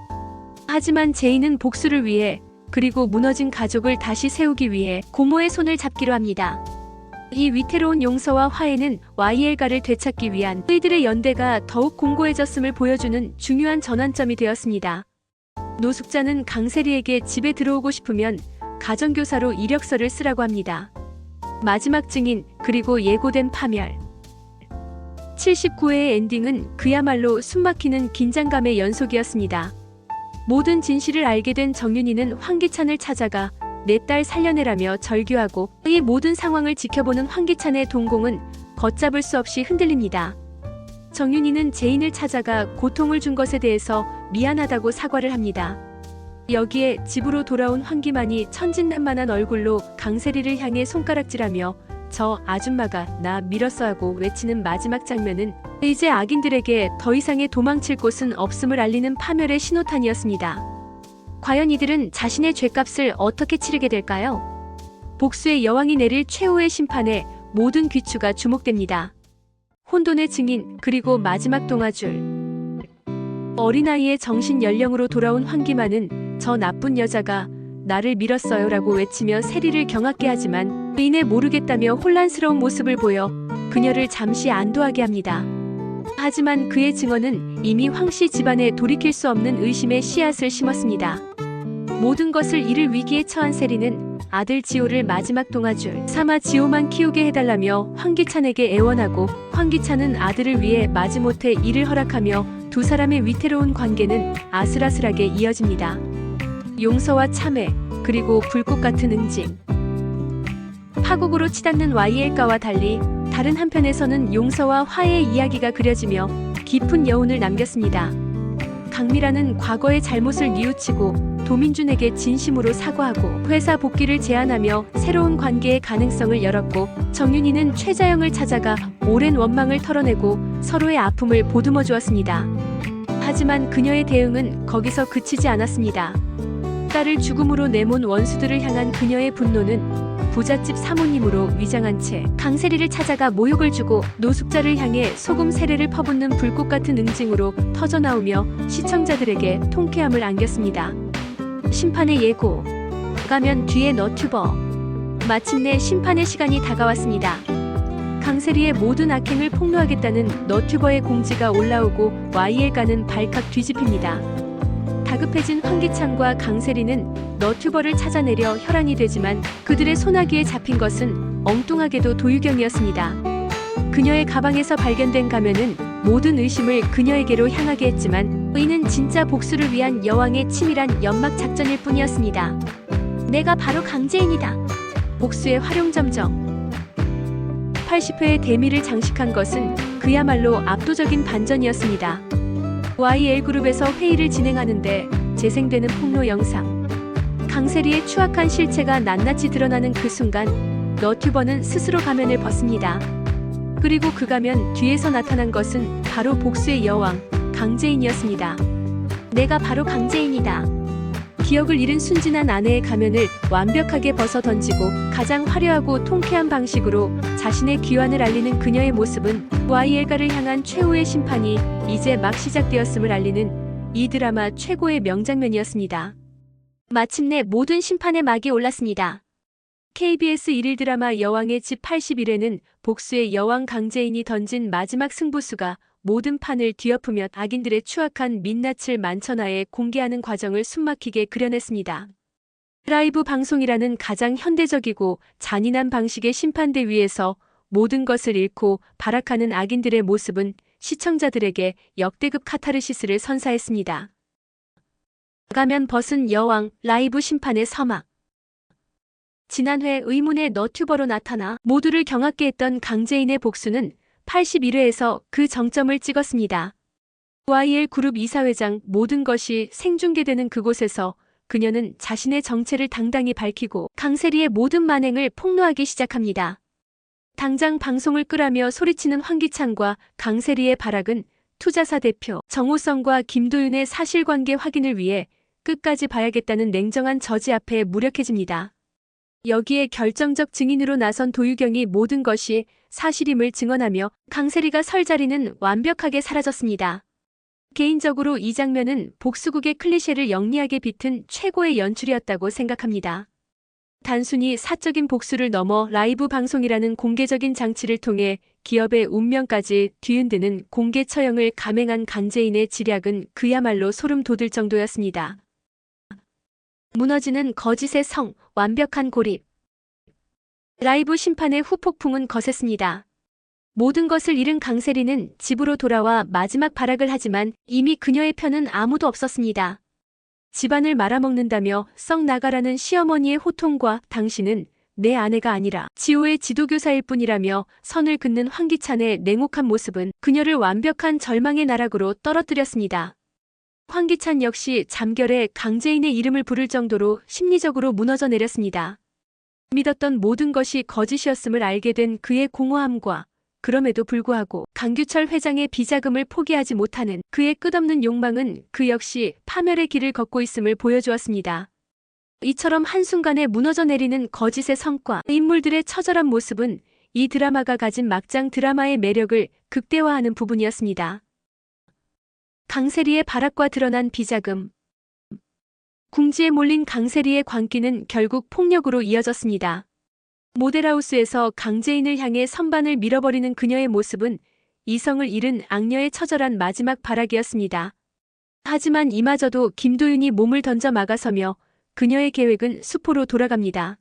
하지만 제인은 복수를 위해 그리고 무너진 가족을 다시 세우기 위해 고모의 손을 잡기로 합니다. 이 위태로운 용서와 화해는 YL가를 되찾기 위한 그들의 연대가 더욱 공고해졌음을 보여주는 중요한 전환점이 되었습니다. 노숙자는 강세리에게 집에 들어오고 싶으면 가정교사로 이력서를 쓰라고 합니다. 마지막 증인, 그리고 예고된 파멸. 79회의 엔딩은 그야말로 숨막히는 긴장감의 연속이었습니다. 모든 진실을 알게 된 정윤이는 황기찬을 찾아가 내 딸 살려내라며 절규하고 이 모든 상황을 지켜보는 황기찬의 동공은 걷잡을 수 없이 흔들립니다. 정윤이는 제인을 찾아가 고통을 준 것에 대해서 미안하다고 사과를 합니다. 여기에 집으로 돌아온 황기만이 천진난만한 얼굴로 강세리를 향해 손가락질하며 저 아줌마가 나 밀었어 하고 외치는 마지막 장면은 이제 악인들에게 더 이상의 도망칠 곳은 없음을 알리는 파멸의 신호탄이었습니다. 과연 이들은 자신의 죄값을 어떻게 치르게 될까요? 복수의 여왕이 내릴 최후의 심판에 모든 귀추가 주목됩니다. 혼돈의 증인, 그리고 마지막 동화줄. 어린아이의 정신 연령으로 돌아온 황기만은 저 나쁜 여자가 나를 밀었어요 라고 외치며 세리를 경악게 하지만 이내 모르겠다며 혼란스러운 모습을 보여 그녀를 잠시 안도하게 합니다. 하지만 그의 증언은 이미 황씨 집안에 돌이킬 수 없는 의심의 씨앗을 심었습니다. 모든 것을 잃을 위기에 처한 세리는 아들 지호를 마지막 동화줄 삼아 지호만 키우게 해달라며 황기찬에게 애원하고 황기찬은 아들을 위해 마지못해 이를 허락하며 두 사람의 위태로운 관계는 아슬아슬하게 이어집니다. 용서와 참회, 그리고 불꽃 같은 응징. 파국으로 치닫는 YL가와 달리 다른 한편에서는 용서와 화해의 이야기가 그려지며 깊은 여운을 남겼습니다. 강미라는 과거의 잘못을 뉘우치고 도민준에게 진심으로 사과하고 회사 복귀를 제안하며 새로운 관계의 가능성을 열었고, 정윤이는 최자영을 찾아가 오랜 원망을 털어내고 서로의 아픔을 보듬어 주었습니다. 하지만 그녀의 대응은 거기서 그치지 않았습니다. 딸을 죽음으로 내몬 원수들을 향한 그녀의 분노는 부잣집 사모님으로 위장한 채 강세리를 찾아가 모욕을 주고 노숙자를 향해 소금 세례를 퍼붓는 불꽃 같은 응징으로 터져나오며 시청자들에게 통쾌함을 안겼습니다. 심판의 예고. 가면 뒤에 너튜버. 마침내 심판의 시간이 다가왔습니다. 강세리의 모든 악행을 폭로하겠다는 너튜버의 공지가 올라오고 YL가는 발칵 뒤집힙니다. 다급해진 황기찬과 강세리는 너튜버를 찾아내려 혈안이 되지만 그들의 소나기에 잡힌 것은 엉뚱하게도 도유경이었습니다. 그녀의 가방에서 발견된 가면은 모든 의심을 그녀에게로 향하게 했지만 이는 진짜 복수를 위한 여왕의 치밀한 연막 작전일 뿐이었습니다. 내가 바로 강재인이다. 복수의 활용점정. 80회의 대미를 장식한 것은 그야말로 압도적인 반전이었습니다. YL그룹에서 회의를 진행하는데 재생되는 폭로 영상. 강세리의 추악한 실체가 낱낱이 드러나는 그 순간 너튜버는 스스로 가면을 벗습니다. 그리고 그 가면 뒤에서 나타난 것은 바로 복수의 여왕, 강재인이었습니다. 내가 바로 강재인이다. 기억을 잃은 순진한 아내의 가면을 완벽하게 벗어 던지고 가장 화려하고 통쾌한 방식으로 자신의 귀환을 알리는 그녀의 모습은 YL가를 향한 최후의 심판이 이제 막 시작되었음을 알리는 이 드라마 최고의 명장면이었습니다. 마침내 모든 심판의 막이 올랐습니다. KBS 1일 드라마 여왕의 집 81회는 복수의 여왕 강재인이 던진 마지막 승부수가 모든 판을 뒤엎으며 악인들의 추악한 민낯을 만천하에 공개하는 과정을 숨막히게 그려냈습니다. 라이브 방송이라는 가장 현대적이고 잔인한 방식의 심판대 위에서 모든 것을 잃고 발악하는 악인들의 모습은 시청자들에게 역대급 카타르시스를 선사했습니다. 가면 벗은 여왕, 라이브 심판의 서막. 지난 회 의문의 너튜버로 나타나 모두를 경악게 했던 강재인의 복수는 81회에서 그 정점을 찍었습니다. YL 그룹 이사회장 모든 것이 생중계되는 그곳에서 그녀는 자신의 정체를 당당히 밝히고 강세리의 모든 만행을 폭로하기 시작합니다. 당장 방송을 끄라며 소리치는 황기찬과 강세리의 발악은 투자사 대표 정호성과 김도윤의 사실관계 확인을 위해 끝까지 봐야겠다는 냉정한 저지 앞에 무력해집니다. 여기에 결정적 증인으로 나선 도유경이 모든 것이 사실임을 증언하며 강세리가 설 자리는 완벽하게 사라졌습니다. 개인적으로 이 장면은 복수국의 클리셰를 영리하게 비튼 최고의 연출이었다고 생각합니다. 단순히 사적인 복수를 넘어 라이브 방송이라는 공개적인 장치를 통해 기업의 운명까지 뒤흔드는 공개 처형을 감행한 강재인의 지략은 그야말로 소름 돋을 정도였습니다. 무너지는 거짓의 성, 완벽한 고립. 라이브 심판의 후폭풍은 거셌습니다. 모든 것을 잃은 강세리는 집으로 돌아와 마지막 발악을 하지만 이미 그녀의 편은 아무도 없었습니다. 집안을 말아먹는다며 썩 나가라는 시어머니의 호통과 당신은 내 아내가 아니라 지호의 지도교사일 뿐이라며 선을 긋는 황기찬의 냉혹한 모습은 그녀를 완벽한 절망의 나락으로 떨어뜨렸습니다. 황기찬 역시 잠결에 강재인의 이름을 부를 정도로 심리적으로 무너져 내렸습니다. 믿었던 모든 것이 거짓이었음을 알게 된 그의 공허함과 그럼에도 불구하고 강규철 회장의 비자금을 포기하지 못하는 그의 끝없는 욕망은 그 역시 파멸의 길을 걷고 있음을 보여주었습니다. 이처럼 한순간에 무너져 내리는 거짓의 성과, 인물들의 처절한 모습은 이 드라마가 가진 막장 드라마의 매력을 극대화하는 부분이었습니다. 강세리의 발악과 드러난 비자금. 궁지에 몰린 강세리의 광기는 결국 폭력으로 이어졌습니다. 모델하우스에서 강재인을 향해 선반을 밀어버리는 그녀의 모습은 이성을 잃은 악녀의 처절한 마지막 발악이었습니다. 하지만 이마저도 김도윤이 몸을 던져 막아서며 그녀의 계획은 수포로 돌아갑니다.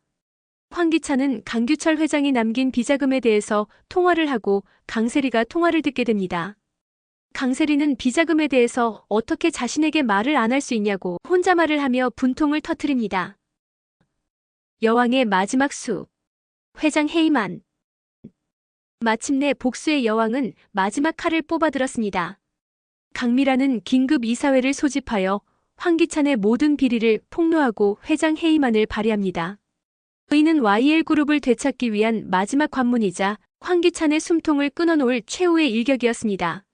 황기찬은 강규철 회장이 남긴 비자금에 대해서 통화를 하고 강세리가 통화를 듣게 됩니다. 강세리는 비자금에 대해서 어떻게 자신에게 말을 안 할 수 있냐고 혼자 말을 하며 분통을 터뜨립니다. 여왕의 마지막 수. 회장 해임안. 마침내 복수의 여왕은 마지막 칼을 뽑아들었습니다. 강미라는 긴급 이사회를 소집하여 황기찬의 모든 비리를 폭로하고 회장 해임안을 발의합니다. 이는 YL그룹을 되찾기 위한 마지막 관문이자 황기찬의 숨통을 끊어놓을 최후의 일격이었습니다.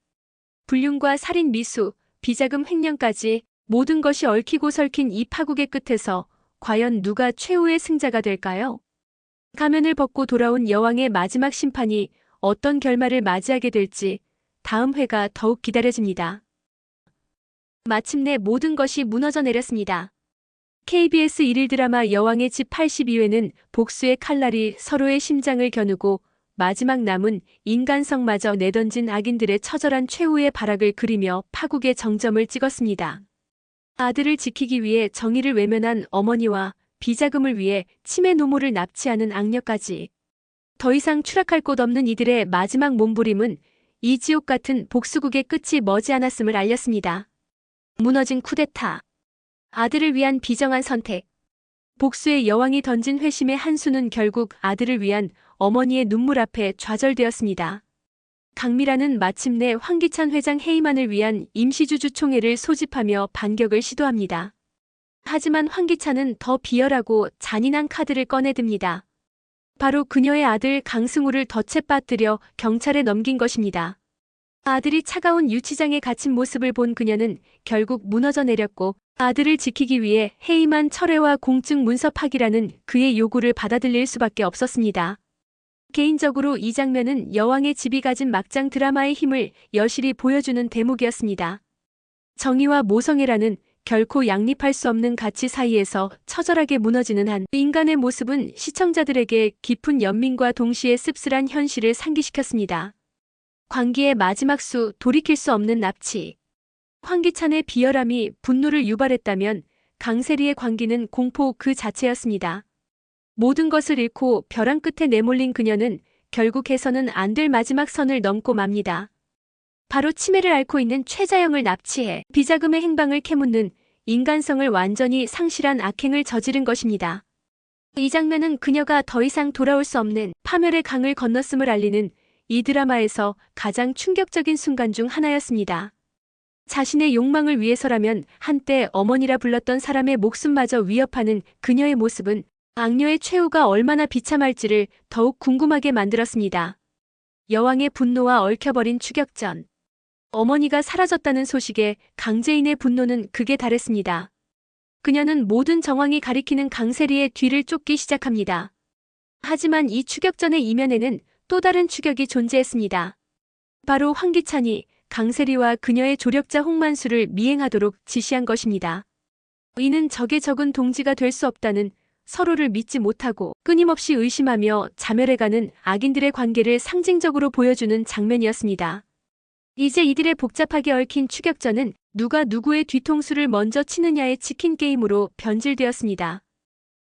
불륜과 살인 미수, 비자금 횡령까지 모든 것이 얽히고 설킨 이 파국의 끝에서 과연 누가 최후의 승자가 될까요? 가면을 벗고 돌아온 여왕의 마지막 심판이 어떤 결말을 맞이하게 될지 다음 회가 더욱 기다려집니다. 마침내 모든 것이 무너져 내렸습니다. KBS 1일 드라마 여왕의 집 82회는 복수의 칼날이 서로의 심장을 겨누고 마지막 남은 인간성마저 내던진 악인들의 처절한 최후의 발악을 그리며 파국의 정점을 찍었습니다. 아들을 지키기 위해 정의를 외면한 어머니와 비자금을 위해 치매 노모를 납치하는 악녀까지. 더 이상 추락할 곳 없는 이들의 마지막 몸부림은 이 지옥 같은 복수국의 끝이 머지않았음을 알렸습니다. 무너진 쿠데타. 아들을 위한 비정한 선택. 복수의 여왕이 던진 회심의 한 수는 결국 아들을 위한 어머니의 눈물 앞에 좌절되었습니다. 강미라는 마침내 황기찬 회장 해임안을 위한 임시주주총회를 소집하며 반격을 시도합니다. 하지만 황기찬은 더 비열하고 잔인한 카드를 꺼내듭니다. 바로 그녀의 아들 강승우를 덫에 빠뜨려 경찰에 넘긴 것입니다. 아들이 차가운 유치장에 갇힌 모습을 본 그녀는 결국 무너져 내렸고 아들을 지키기 위해 해임한 철회와 공증 문서 파기라는 그의 요구를 받아들일 수밖에 없었습니다. 개인적으로 이 장면은 여왕의 집이 가진 막장 드라마의 힘을 여실히 보여주는 대목이었습니다. 정의와 모성애라는 결코 양립할 수 없는 가치 사이에서 처절하게 무너지는 한 인간의 모습은 시청자들에게 깊은 연민과 동시에 씁쓸한 현실을 상기시켰습니다. 광기의 마지막 수, 돌이킬 수 없는 납치. 황기찬의 비열함이 분노를 유발했다면 강세리의 광기는 공포 그 자체였습니다. 모든 것을 잃고 벼랑 끝에 내몰린 그녀는 결국 해서는 안 될 마지막 선을 넘고 맙니다. 바로 치매를 앓고 있는 최자영을 납치해 비자금의 행방을 캐묻는 인간성을 완전히 상실한 악행을 저지른 것입니다. 이 장면은 그녀가 더 이상 돌아올 수 없는 파멸의 강을 건넜음을 알리는 이 드라마에서 가장 충격적인 순간 중 하나였습니다. 자신의 욕망을 위해서라면 한때 어머니라 불렀던 사람의 목숨마저 위협하는 그녀의 모습은 악녀의 최후가 얼마나 비참할지를 더욱 궁금하게 만들었습니다. 여왕의 분노와 얽혀버린 추격전. 어머니가 사라졌다는 소식에 강재인의 분노는 극에 달했습니다. 그녀는 모든 정황이 가리키는 강세리의 뒤를 쫓기 시작합니다. 하지만 이 추격전의 이면에는 또 다른 추격이 존재했습니다. 바로 황기찬이 강세리와 그녀의 조력자 홍만수를 미행하도록 지시한 것입니다. 이는 적의 적은 동지가 될 수 없다는, 서로를 믿지 못하고 끊임없이 의심하며 자멸해가는 악인들의 관계를 상징적으로 보여주는 장면이었습니다. 이제 이들의 복잡하게 얽힌 추격전은 누가 누구의 뒤통수를 먼저 치느냐의 치킨 게임으로 변질되었습니다.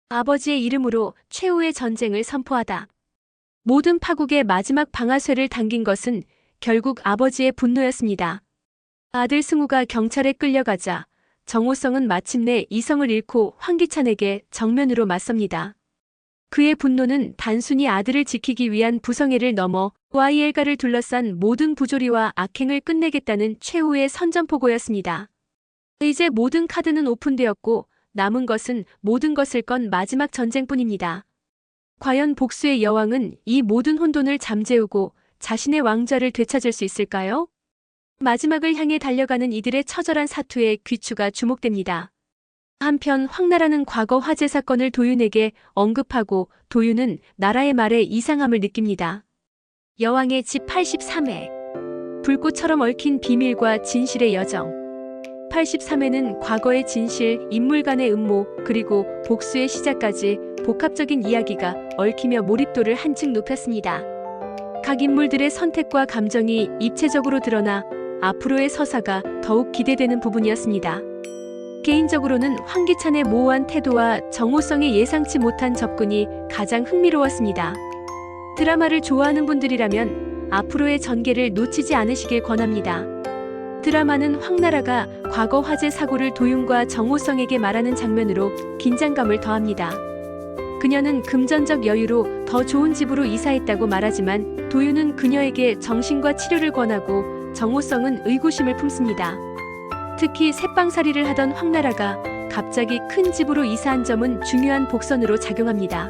아버지의 이름으로 최후의 전쟁을 선포하다. 모든 파국의 마지막 방아쇠를 당긴 것은 결국 아버지의 분노였습니다. 아들 승우가 경찰에 끌려가자 정호성은 마침내 이성을 잃고 황기찬에게 정면으로 맞섭니다. 그의 분노는 단순히 아들을 지키기 위한 부성애를 넘어 YL가를 둘러싼 모든 부조리와 악행을 끝내겠다는 최후의 선전포고였습니다. 이제 모든 카드는 오픈되었고 남은 것은 모든 것을 건 마지막 전쟁뿐입니다. 과연 복수의 여왕은 이 모든 혼돈을 잠재우고 자신의 왕좌를 되찾을 수 있을까요? 마지막을 향해 달려가는 이들의 처절한 사투에 귀추가 주목됩니다. 한편 황나라는 과거 화재 사건을 도윤에게 언급하고 도윤은 나라의 말에 이상함을 느낍니다. 여왕의 집 83회. 불꽃처럼 얽힌 비밀과 진실의 여정. 83회는 과거의 진실, 인물 간의 음모, 그리고 복수의 시작까지 복합적인 이야기가 얽히며 몰입도를 한층 높였습니다. 각 인물들의 선택과 감정이 입체적으로 드러나 앞으로의 서사가 더욱 기대되는 부분이었습니다. 개인적으로는 황기찬의 모호한 태도와 정호성의 예상치 못한 접근이 가장 흥미로웠습니다. 드라마를 좋아하는 분들이라면 앞으로의 전개를 놓치지 않으시길 권합니다. 드라마는 황나라가 과거 화재 사고를 도윤과 정호성에게 말하는 장면으로 긴장감을 더합니다. 그녀는 금전적 여유로 더 좋은 집으로 이사했다고 말하지만 도윤은 그녀에게 정신과 치료를 권하고 정호성은 의구심을 품습니다. 특히 새빵살이를 하던 황나라가 갑자기 큰 집으로 이사한 점은 중요한 복선으로 작용합니다.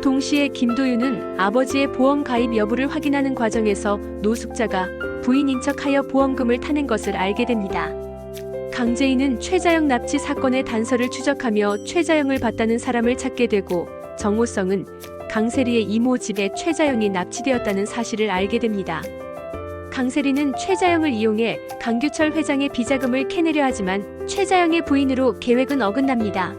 동시에 김도윤은 아버지의 보험 가입 여부를 확인하는 과정에서 노숙자가 부인인 척하여 보험금을 타낸 것을 알게 됩니다. 강재인은 최자영 납치 사건의 단서를 추적하며 최자영을 봤다는 사람을 찾게 되고 정호성은 강세리의 이모 집에 최자영이 납치되었다는 사실을 알게 됩니다. 강세리는 최자영을 이용해 강규철 회장의 비자금을 캐내려 하지만 최자영의 부인으로 계획은 어긋납니다.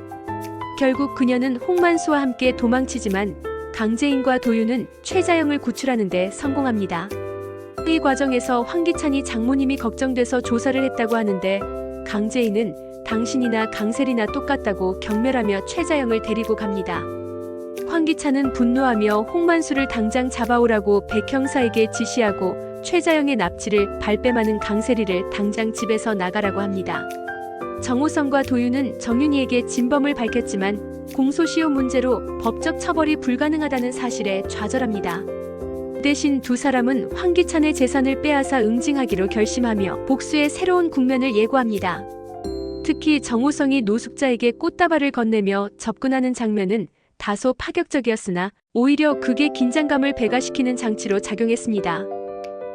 결국 그녀는 홍만수와 함께 도망치지만 강재인과 도윤은 최자영을 구출하는 데 성공합니다. 이 과정에서 황기찬이 장모님이 걱정돼서 조사를 했다고 하는데 강재인은 당신이나 강세리나 똑같다고 경멸하며 최자영을 데리고 갑니다. 황기찬은 분노하며 홍만수를 당장 잡아오라고 백 형사에게 지시하고 최자영의 납치를 발뺌하는 강세리를 당장 집에서 나가라고 합니다. 정호성과 도윤은 정윤이에게 진범을 밝혔지만 공소시효 문제로 법적 처벌이 불가능하다는 사실에 좌절합니다. 대신 두 사람은 황기찬의 재산을 빼앗아 응징하기로 결심하며 복수의 새로운 국면을 예고합니다. 특히 정호성이 노숙자에게 꽃다발을 건네며 접근하는 장면은 다소 파격적이었으나 오히려 그게 긴장감을 배가시키는 장치로 작용했습니다.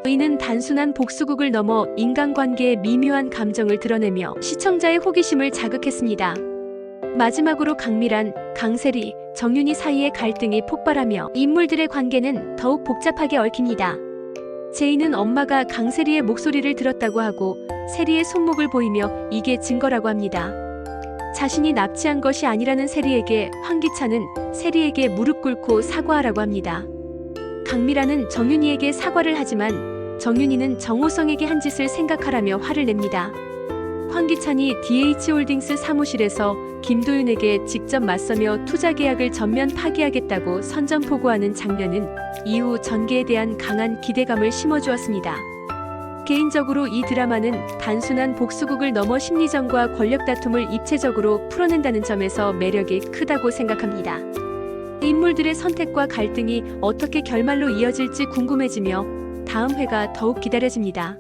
이는 단순한 복수극을 넘어 인간관계의 미묘한 감정을 드러내며 시청자의 호기심을 자극했습니다. 마지막으로 강미란, 강세리, 정윤희 사이의 갈등이 폭발하며 인물들의 관계는 더욱 복잡하게 얽힙니다. 제이는 엄마가 강세리의 목소리를 들었다고 하고 세리의 손목을 보이며 이게 증거라고 합니다. 자신이 납치한 것이 아니라는 세리에게 황기찬은 세리에게 무릎 꿇고 사과하라고 합니다. 강미란은 정윤희에게 사과를 하지만 정윤희는 정호성에게 한 짓을 생각하라며 화를 냅니다. 황기찬이 DH홀딩스 사무실에서 김도윤에게 직접 맞서며 투자 계약을 전면 파기하겠다고 선전포고하는 장면은 이후 전개에 대한 강한 기대감을 심어주었습니다. 개인적으로 이 드라마는 단순한 복수극을 넘어 심리전과 권력 다툼을 입체적으로 풀어낸다는 점에서 매력이 크다고 생각합니다. 인물들의 선택과 갈등이 어떻게 결말로 이어질지 궁금해지며 다음 회가 더욱 기다려집니다.